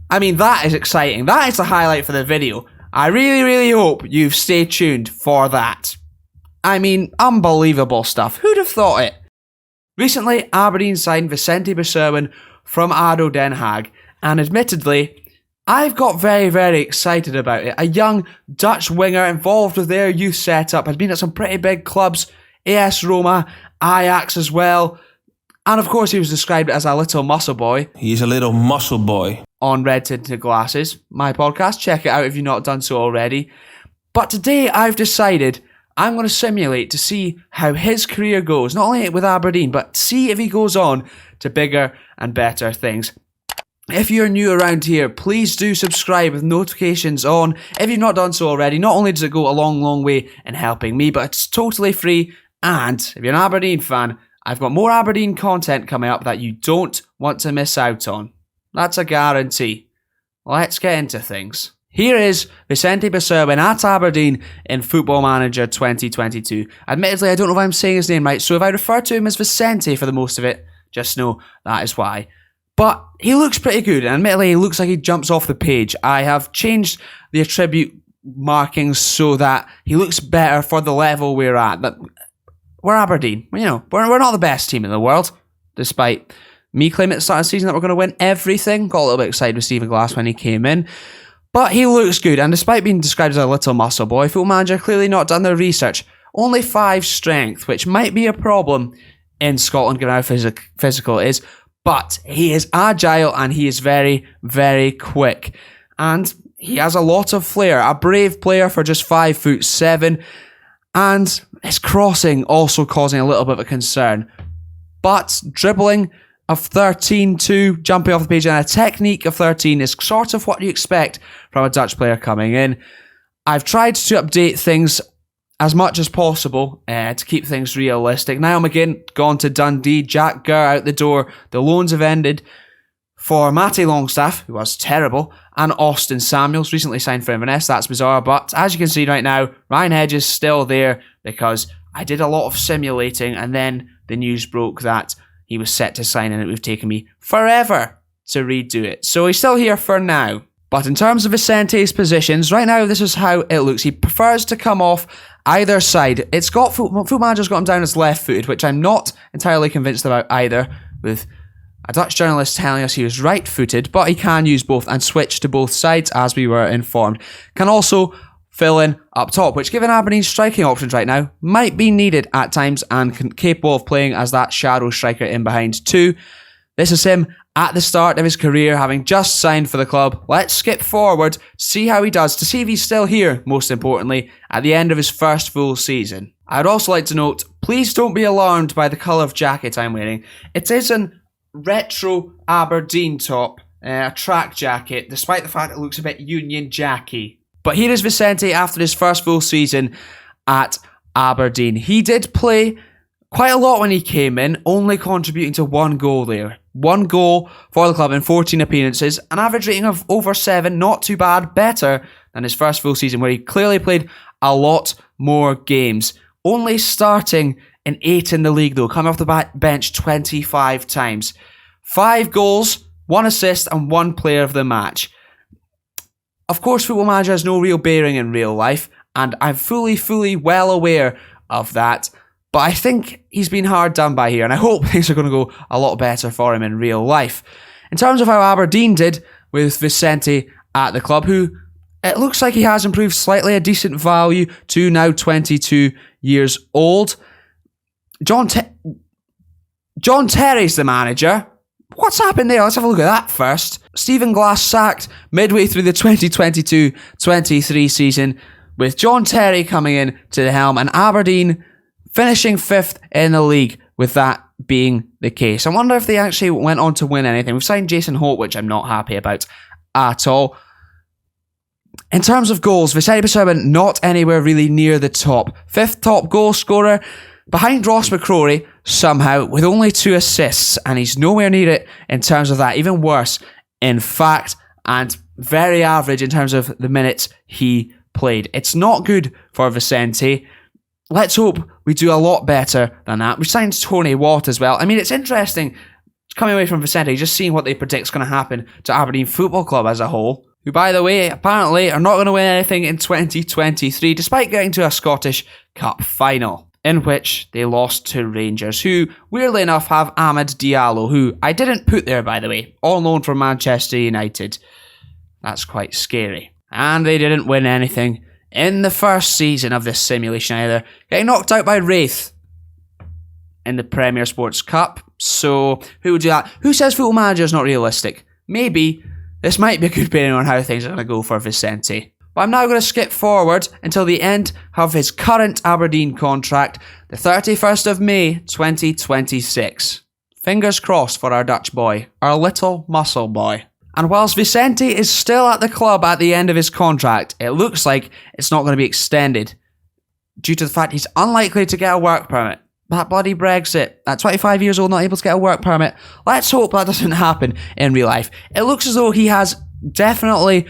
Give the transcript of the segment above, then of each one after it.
I mean, that is exciting. That is the highlight for the video. I really, really hope you've stayed tuned for that. I mean, unbelievable stuff. Who'd have thought it? Recently, Aberdeen signed Vicente Besuijen from ADO Den Haag, and admittedly, I've got very, very excited about it. A young Dutch winger involved with their youth setup, has been at some pretty big clubs, AS Roma, Ajax as well, and of course he was described as a little muscle boy. He's a little muscle boy. On Red Tinted Glasses, my podcast. Check it out if you've not done so already. But today I've decided I'm going to simulate to see how his career goes, not only with Aberdeen, but see if he goes on to bigger and better things. If you're new around here, please do subscribe with notifications on. If you've not done so already, not only does it go a long, long way in helping me, but it's totally free. And if you're an Aberdeen fan, I've got more Aberdeen content coming up that you don't want to miss out on. That's a guarantee. Let's get into things. Here is Vicente Besuijen at Aberdeen in Football Manager 2022. Admittedly, I don't know if I'm saying his name right, so if I refer to him as Vicente for the most of it, just know that is why. But he looks pretty good, and admittedly, he looks like he jumps off the page. I have changed the attribute markings so that he looks better for the level we're at. But we're Aberdeen. You know, we're not the best team in the world, despite me claiming at the start of the season that we're going to win everything. Got a little bit excited with Stephen Glass when he came in. But he looks good, and despite being described as a little muscle boy, Football Manager clearly not done their research. Only 5 strength, which might be a problem in Scotland given how physical it is. But he is agile and he is very, very quick. And he has a lot of flair. A brave player for just 5'7". And his crossing also causing a little bit of a concern. But dribbling of 13-2, jumping off the page, and a technique of 13 is sort of what you expect from a Dutch player coming in. I've tried to update things as much as possible to keep things realistic. Niall McGinn gone to Dundee, Jack Gurr out the door. The loans have ended for Matty Longstaff, who was terrible, and Austin Samuels, recently signed for Inverness. That's bizarre, but as you can see right now, Ryan Hedge is still there because I did a lot of simulating, and then the news broke that he was set to sign, and it would have taken me forever to redo it. So he's still here for now. But in terms of Vicente's positions, right now this is how it looks. He prefers to come off either side. It's got Football Manager's got him down as left-footed, which I'm not entirely convinced about either, with a Dutch journalist telling us he was right-footed, but he can use both and switch to both sides, as we were informed. Can also fill in up top, which given Aberdeen's striking options right now, might be needed at times and capable of playing as that shadow striker in behind too. This is him at the start of his career, having just signed for the club. Let's skip forward, see how he does, to see if he's still here, most importantly, at the end of his first full season. I'd also like to note, please don't be alarmed by the colour of jacket I'm wearing. It is an retro Aberdeen top, a track jacket, despite the fact it looks a bit Union Jacky. But here is Vicente after his first full season at Aberdeen. He did play quite a lot when he came in, only contributing to 1 goal there. 1 goal for the club in 14 appearances, an average rating of over 7, not too bad, better than his first full season where he clearly played a lot more games. Only starting in 8 in the league though, coming off the bench 25 times. 5 goals, 1 assist and 1 player of the match. Of course, Football Manager has no real bearing in real life, and I'm fully well aware of that. But I think he's been hard done by here, and I hope things are going to go a lot better for him in real life. In terms of how Aberdeen did with Vicente at the club, who it looks like he has improved slightly, a decent value to now 22 years old. John Terry's the manager. What's happened there? Let's have a look at that first. Stephen Glass sacked midway through the 2022-23 season, with John Terry coming in to the helm, and Aberdeen finishing 5th in the league with that being the case. I wonder if they actually went on to win anything. We've signed Jason Holt, which I'm not happy about at all. In terms of goals, Vicente Besuijen not anywhere really near the top. 5th top goal scorer, behind Ross McCrory, somehow, with only 2 assists, and he's nowhere near it in terms of that. Even worse, in fact, and very average in terms of the minutes he played. It's not good for Vicente. Let's hope we do a lot better than that. We signed Tony Watt as well. I mean, it's interesting. coming away from Vicente, just seeing what they predict is going to happen to Aberdeen Football Club as a whole, who, by the way, apparently are not going to win anything in 2023, despite getting to a Scottish Cup final, in which they lost to Rangers, who, weirdly enough, have Amad Diallo, who I didn't put there, by the way, all known from Manchester United. That's quite scary. And they didn't win anything in the first season of this simulation either, getting knocked out by Wraith in the Premier Sports Cup. So, who would do that? Who says Football Manager is not realistic? Maybe. This might be a good bearing on how things are going to go for Vicente. But I'm now going to skip forward until the end of his current Aberdeen contract, the 31st of May 2026. Fingers crossed for our Dutch boy, our little muscle boy. And whilst Vicente is still at the club at the end of his contract, it looks like it's not going to be extended due to the fact he's unlikely to get a work permit. That bloody Brexit. At 25 years old, not able to get a work permit. Let's hope that doesn't happen in real life. It looks as though he has definitely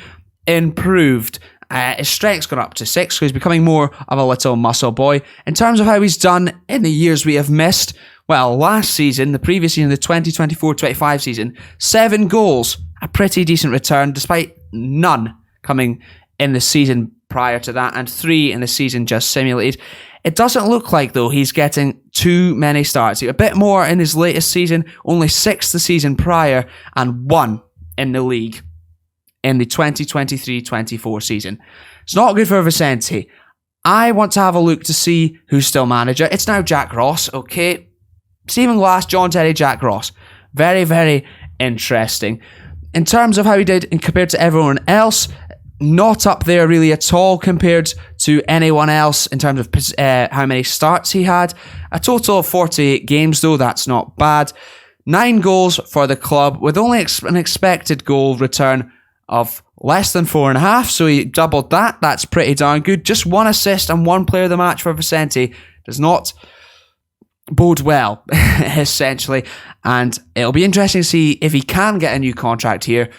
improved. His strength's gone up to 6, so he's becoming more of a little muscle boy. In terms of how he's done in the years we have missed, well, last season, the previous season, the 2024-25 season, 7 goals. A pretty decent return, despite none coming in the season prior to that, and 3 in the season just simulated. It doesn't look like, though, he's getting too many starts. A bit more in his latest season, only 6 the season prior, and 1 in the league in the 2023-24 season. It's not good for Vicente. I want to have a look to see who's still manager. It's now Jack Ross, okay? Stephen Glass, John Terry, Jack Ross. Very, very interesting. In terms of how he did and compared to everyone else, not up there really at all compared to anyone else in terms of how many starts he had. A total of 48 games though, that's not bad. 9 goals for the club with only an expected goal return of less than 4.5, so he doubled that. That's pretty darn good. Just 1 assist and 1 player of the match for Vicente does not bode well, essentially. And it'll be interesting to see if he can get a new contract here,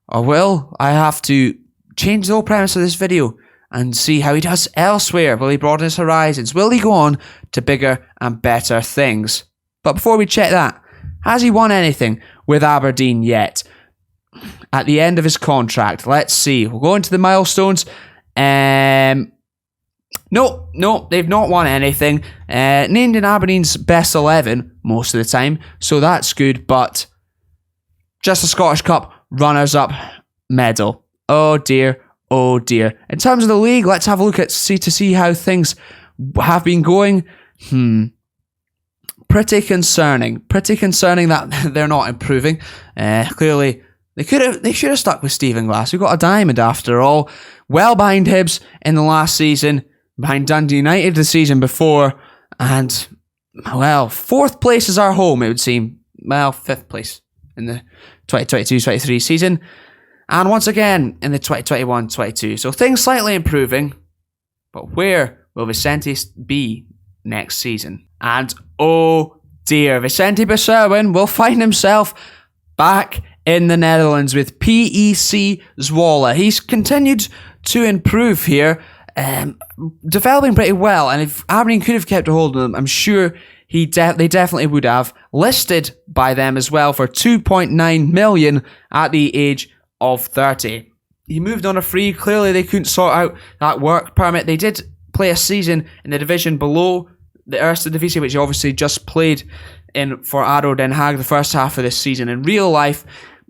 or will I have to change the whole premise of this video and see how he does elsewhere? Will he broaden his horizons? Will he go on to bigger and better things? But before we check that, has he won anything with Aberdeen yet? At the end of his contract, let's see. We'll go into the milestones. No, they've not won anything. Named in Aberdeen's best 11 most of the time, so that's good, but just a Scottish Cup runners-up medal. Oh dear, oh dear. In terms of the league, let's have a look to see how things have been going. Pretty concerning. Pretty concerning that they're not improving. Clearly, they should have stuck with Stephen Glass. We've got a diamond after all. Well behind Hibs in the last season, behind Dundee United the season before, and, well, 4th place is our home, it would seem. Well, 5th place in the 2022-23 season. And once again, in the 2021-22. So things slightly improving. But where will Vicente be next season? And oh dear, Vicente Besuijen will find himself back in the Netherlands with PEC Zwolle. He's continued to improve here, developing pretty well. And if Aberdeen could have kept a hold of him, I'm sure they definitely would have. Listed by them as well for 2.9 million at the age of 30. He moved on a free. Clearly they couldn't sort out that work permit. They did play a season in the division below the Eredivisie, which he obviously just played in for ADO Den Haag the first half of this season in real life,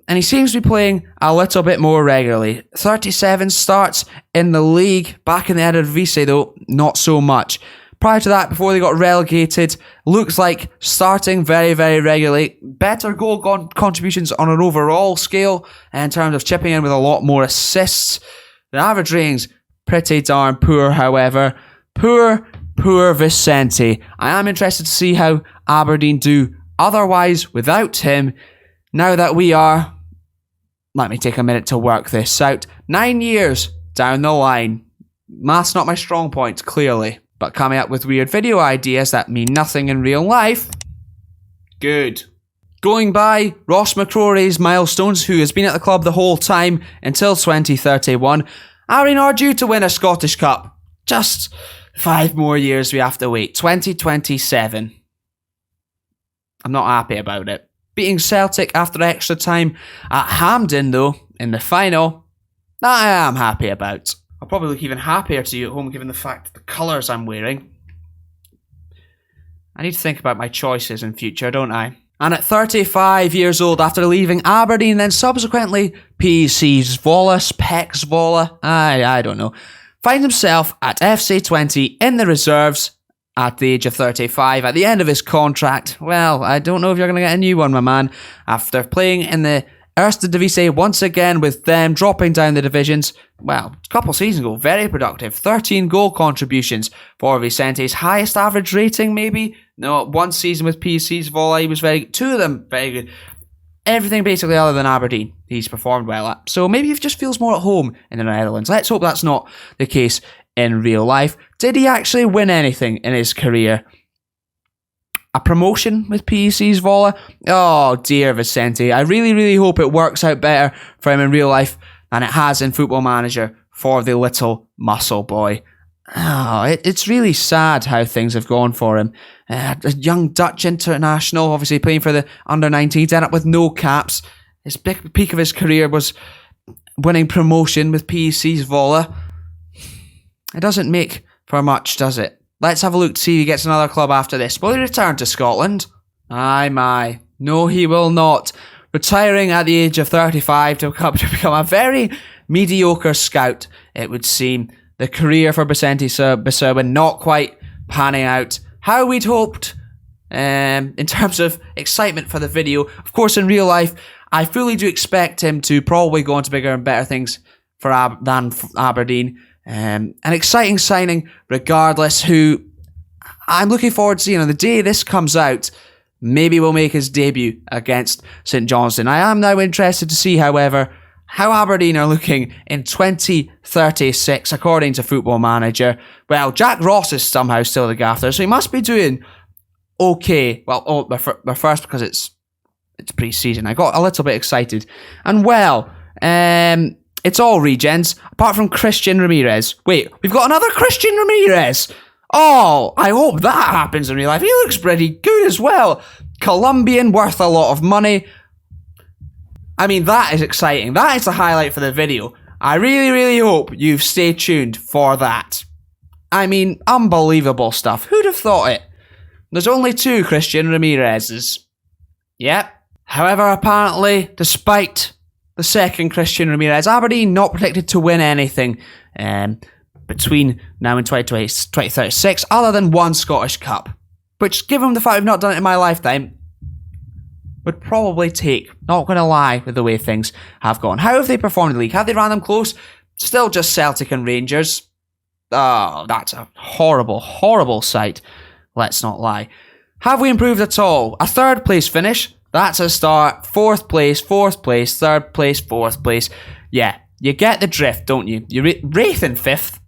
and he seems to be playing a little bit more regularly. 37 starts in the league. Back in the Eredivisie though, not so much. Prior to that, before they got relegated, looks like starting very, very regularly. Better goal contributions on an overall scale in terms of chipping in with a lot more assists. The average ratings, pretty darn poor, however. Poor Vicente. I am interested to see how Aberdeen do otherwise without him. Now that we are, let me take a minute to work this out, 9 years down the line. Math's not my strong point, clearly. But coming up with weird video ideas that mean nothing in real life. Good. Going by Ross McCrory's milestones, who has been at the club the whole time until 2031, Aberdeen are due to win a Scottish Cup. Just 5 more years we have to wait. 2027. I'm not happy about it. beating Celtic after extra time at Hampden though, in the final, that I am happy about. I'll probably look even happier to you at home given the fact the colours I'm wearing. I need to think about my choices in future, don't I? And at 35 years old, after leaving Aberdeen, then subsequently PEC Zwolle, Pek Zwolle, I don't know, finds himself at FC 20 in the reserves at the age of 35. At the end of his contract, well, I don't know if you're going to get a new one, my man. After playing in the Eredivisie once again with them dropping down the divisions, well, a couple seasons ago, very productive. 13 goal contributions for Vicente's highest average rating, maybe? No, one season with PEC Zwolle, he was very good. Two of them, very good. Everything basically other than Aberdeen, he's performed well at. So maybe he just feels more at home in the Netherlands. Let's hope that's not the case in real life. Did he actually win anything in his career? A promotion with PEC Zwolle? Oh dear Vicente, I really hope it works out better for him in real life than it has in Football Manager for the little muscle boy. Oh, it's really sad how things have gone for him. A young Dutch international, obviously playing for the under-19s, ended up with no caps. His big peak of his career was winning promotion with PEC Zwolle. It doesn't make for much, does it? Let's have a look to see if he gets another club after this. Will he return to Scotland? Aye, my. No, he will not. Retiring at the age of 35 to become a very mediocre scout, it would seem. The career for Vicente Besuijen not quite panning out how we'd hoped in terms of excitement for the video. Of course, in real life, I fully do expect him to probably go on to bigger and better things than Aberdeen. An exciting signing regardless, who I'm looking forward to seeing on the day this comes out. Maybe will make his debut against St Johnstone. I am now interested to see, however, how Aberdeen are looking in 2036, according to Football Manager. Well, Jack Ross is somehow still the gaffer, so he must be doing okay. Well, but first because it's pre-season. I got a little bit excited. And well, it's all regens, apart from Christian Ramirez. Wait, we've got another Christian Ramirez! Oh, I hope that happens in real life. He looks pretty good as well. Colombian, worth a lot of money. I mean, that is exciting. That is the highlight for the video. I really hope you've stayed tuned for that. I mean, unbelievable stuff. Who'd have thought it? There's only two Christian Ramirez's. Yep. However, apparently, despite the second Christian Ramirez, Aberdeen not predicted to win anything between now and 2036, other than one Scottish Cup. Which, given the fact I've not done it in my lifetime, would probably take, not going to lie, with the way things have gone. How have they performed in the league? Have they ran them close? Still just Celtic and Rangers. Oh, that's a horrible sight. Let's not lie. Have we improved at all? A third place finish? That's a start. Fourth place, third place, fourth place. Yeah, you get the drift, don't you? You're Wraith in fifth.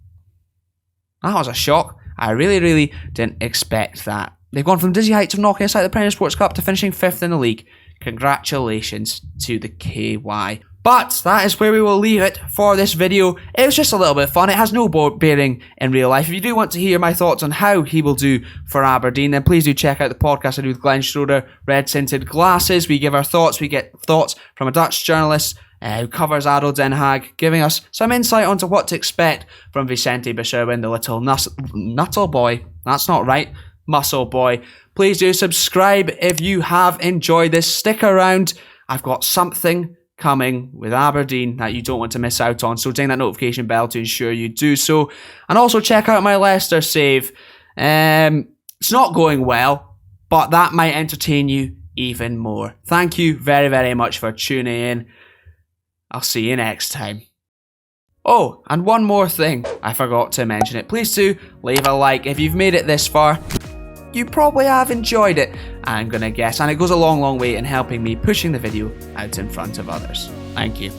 That was a shock. I really didn't expect that. They've gone from dizzy heights of knocking aside the Premier Sports Cup to finishing fifth in the league. Congratulations to the KY. But that is where we will leave it for this video. It was just a little bit of fun. It has no bearing in real life. If you do want to hear my thoughts on how he will do for Aberdeen, then please do check out the podcast I do with Glenn Schroeder, Red Tinted Glasses. We give our thoughts. We get thoughts from a Dutch journalist who covers ADO Den Haag, giving us some insight onto what to expect from Vicente Besuijen, the little nuttle boy. That's not right. Muscle boy. Please do subscribe if you have enjoyed this. Stick around. I've got something coming with Aberdeen that you don't want to miss out on, so ding that notification bell to ensure you do so. And also check out my Leicester save. It's not going well, but that might entertain you even more. Thank you very much for tuning in. I'll see you next time. Oh, and one more thing, I forgot to mention it. Please do leave a like if you've made it this far. You probably have enjoyed it, I'm gonna guess, and it goes a long way in helping me pushing the video out in front of others. Thank you.